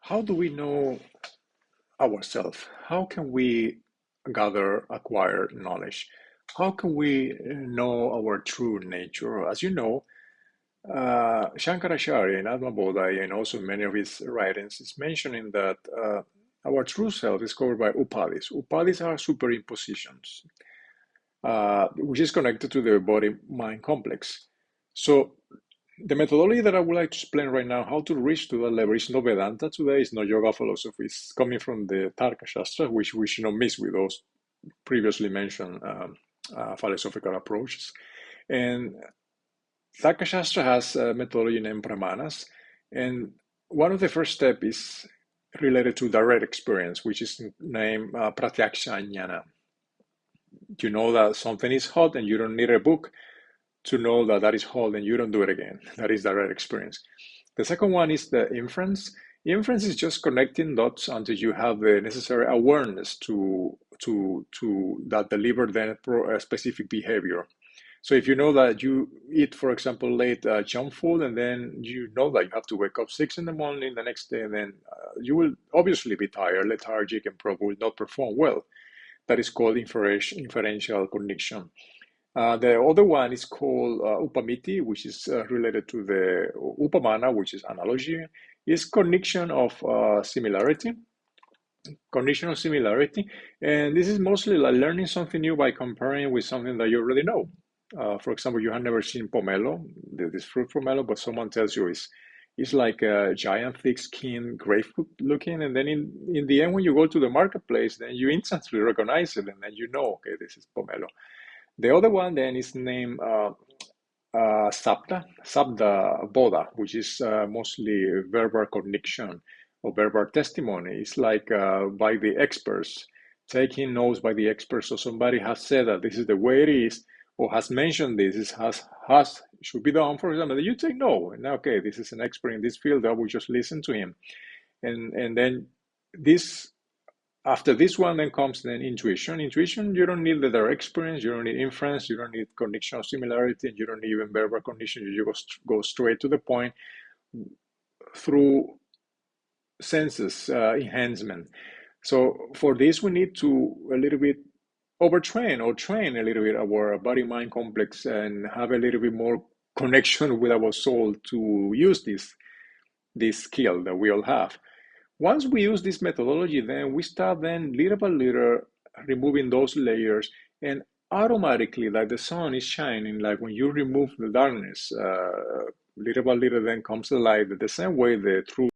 How do we know ourselves? How can we acquire knowledge? How can we know our true nature? As you know, Shankaracharya in Atmabodhaya and also many of his writings is mentioning that our true self is covered by upadhis. Upadhis are superimpositions, which is connected to the body-mind complex. So the methodology that I would like to explain right now, how to reach to that level, is not Vedanta today, it's not yoga philosophy, it's coming from the Tarka Shastra, which we should not miss with those previously mentioned philosophical approaches. And Tarka Shastra has a methodology named Brahmanas, and one of the first steps is related to direct experience, which is named pratyaksha jñanam. You know that something is hot and you don't need a book to know that that is hot and you don't do it again. That is direct experience. The second one is the inference. Inference is just connecting dots until you have the necessary awareness to that deliver then a specific behavior. So if you know that you eat, for example, late junk food, and then you know that you have to wake up 6 in the morning the next day, and then you will obviously be tired, lethargic, and probably will not perform well. That is called inferential cognition. The other one is called upamitih, which is related to the upamana, which is analogy, is cognition of similarity. Cognition of similarity. And this is mostly like learning something new by comparing with something that you already know. For example, you have never seen pomelo, this fruit pomelo, but someone tells you it's like a giant, thick-skinned grapefruit looking. And then in the end, when you go to the marketplace, then you instantly recognize it, and then you know, okay, this is pomelo. The other one then is named sabdabodhah, which is mostly verbal cognition or verbal testimony. It's like by the experts, taking notes by the experts. So somebody has said that this is the way it is, or has mentioned this has should be done. For example, you take no, and okay, this is an expert in this field. I will just listen to him, and then this. After this one, then comes then intuition. Intuition, you don't need the direct experience, you don't need inference, you don't need cognition of similarity, you don't need even verbal cognition. You go straight to the point through senses enhancement. So for this, we need to a little bit overtrain or train a little bit our body-mind complex and have a little bit more connection with our soul to use this skill that we all have. Once we use this methodology, then we start then little by little removing those layers, and automatically, like the sun is shining, like when you remove the darkness, little by little then comes the light. The same way the true